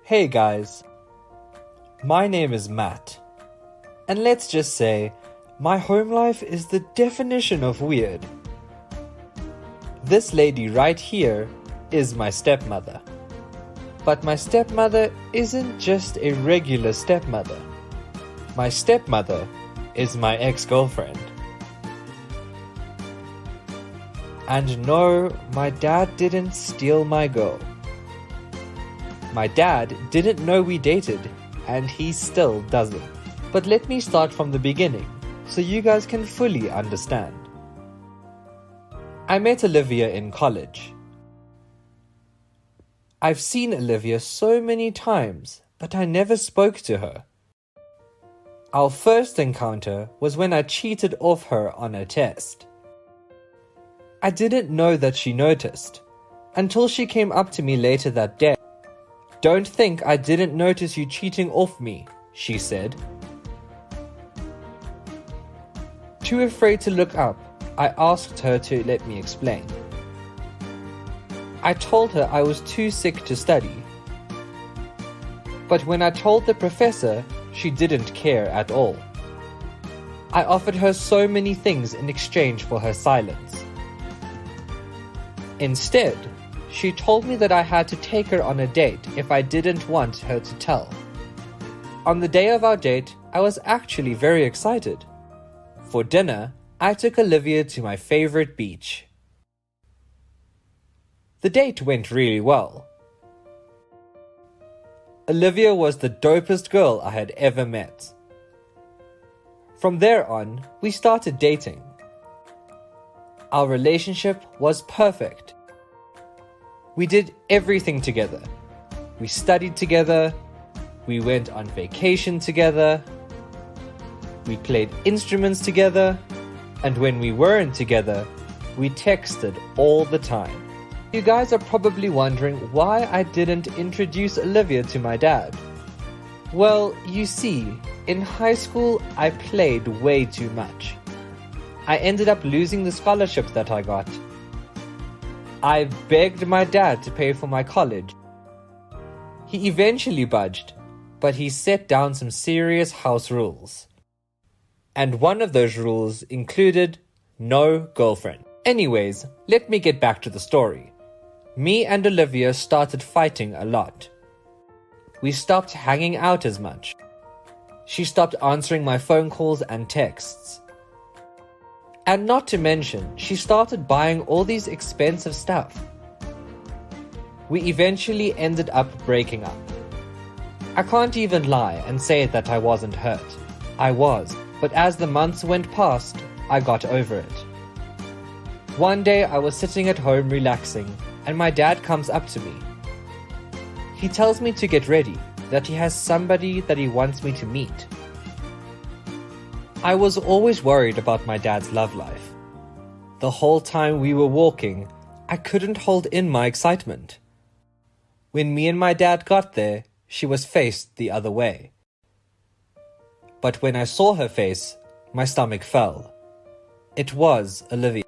Hey guys, my name is Matt, and let's just say my home life is the definition of weird. This lady right here is my stepmother. But my stepmother isn't just a regular stepmother. My stepmother is my ex-girlfriend. And no, my dad didn't steal my girl. My dad didn't know we dated, and he still doesn't. But let me start from the beginning, so you guys can fully understand. I met Olivia in college. I've seen Olivia so many times, but I never spoke to her. Our first encounter was when I cheated off her on a test. I didn't know that she noticed, until she came up to me later that day. "Don't think I didn't notice you cheating off me," she said. Too afraid to look up, I asked her to let me explain. I told her I was too sick to study. But when I told the professor, she didn't care at all. I offered her so many things in exchange for her silence. Instead, she told me that I had to take her on a date if I didn't want her to tell. On the day of our date, I was actually very excited. For dinner, I took Olivia to my favorite beach. The date went really well. Olivia was the dopest girl I had ever met. From there on, we started dating. Our relationship was perfect. We did everything together. We studied together. We went on vacation together. We played instruments together. And when we weren't together, we texted all the time. You guys are probably wondering why I didn't introduce Olivia to my dad. Well, you see, in high school, I played way too much. I ended up losing the scholarship that I got. I begged my dad to pay for my college. He eventually budged, but he set down some serious house rules. And one of those rules included no girlfriend. Anyways, let me get back to the story. Me and Olivia started fighting a lot. We stopped hanging out as much. She stopped answering my phone calls and texts. And not to mention, she started buying all these expensive stuff. We eventually ended up breaking up. I can't even lie and say that I wasn't hurt. I was, but as the months went past, I got over it. One day I was sitting at home relaxing, and my dad comes up to me. He tells me to get ready, that he has somebody that he wants me to meet. I was always worried about my dad's love life. The whole time we were walking, I couldn't hold in my excitement. When me and my dad got there, she was faced the other way. But when I saw her face, my stomach fell. It was Olivia.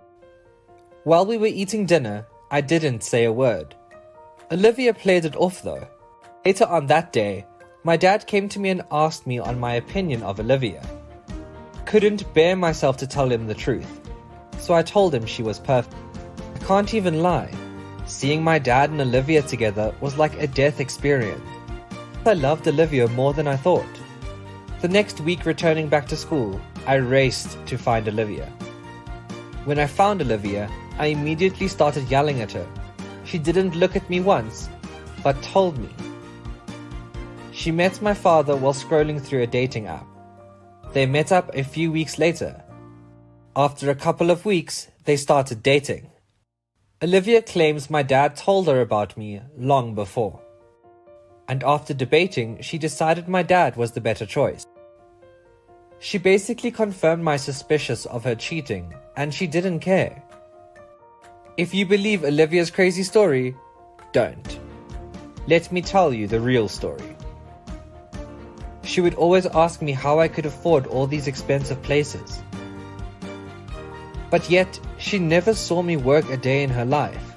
While we were eating dinner, I didn't say a word. Olivia played it off though. Later on that day, my dad came to me and asked me on my opinion of Olivia. Couldn't bear myself to tell him the truth, so I told him she was perfect. I can't even lie. Seeing my dad and Olivia together was like a death experience. I loved Olivia more than I thought. The next week returning back to school, I raced to find Olivia. When I found Olivia, I immediately started yelling at her. She didn't look at me once, but told me. She met my father while scrolling through a dating app. They met up a few weeks later. After a couple of weeks, they started dating. Olivia claims my dad told her about me long before. And after debating, she decided my dad was the better choice. She basically confirmed my suspicions of her cheating, and she didn't care. If you believe Olivia's crazy story, don't. Let me tell you the real story. She would always ask me how I could afford all these expensive places. But yet, she never saw me work a day in her life.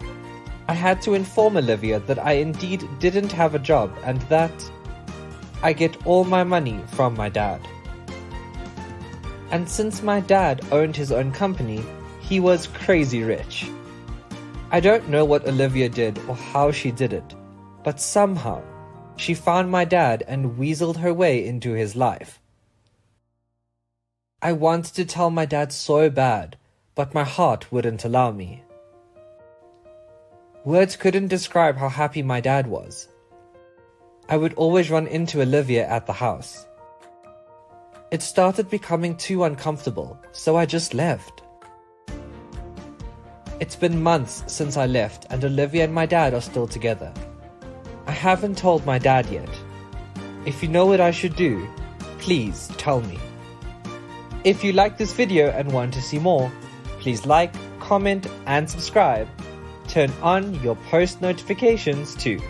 I had to inform Olivia that I indeed didn't have a job and that I get all my money from my dad. And since my dad owned his own company, he was crazy rich. I don't know what Olivia did or how she did it, but somehow she found my dad and weaseled her way into his life. I wanted to tell my dad so bad, but my heart wouldn't allow me. Words couldn't describe how happy my dad was. I would always run into Olivia at the house. It started becoming too uncomfortable, so I just left. It's been months since I left, and Olivia and my dad are still together. I haven't told my dad yet. If you know what I should do, please tell me. If you like this video and want to see more, please like, comment, and subscribe. Turn on your post notifications too.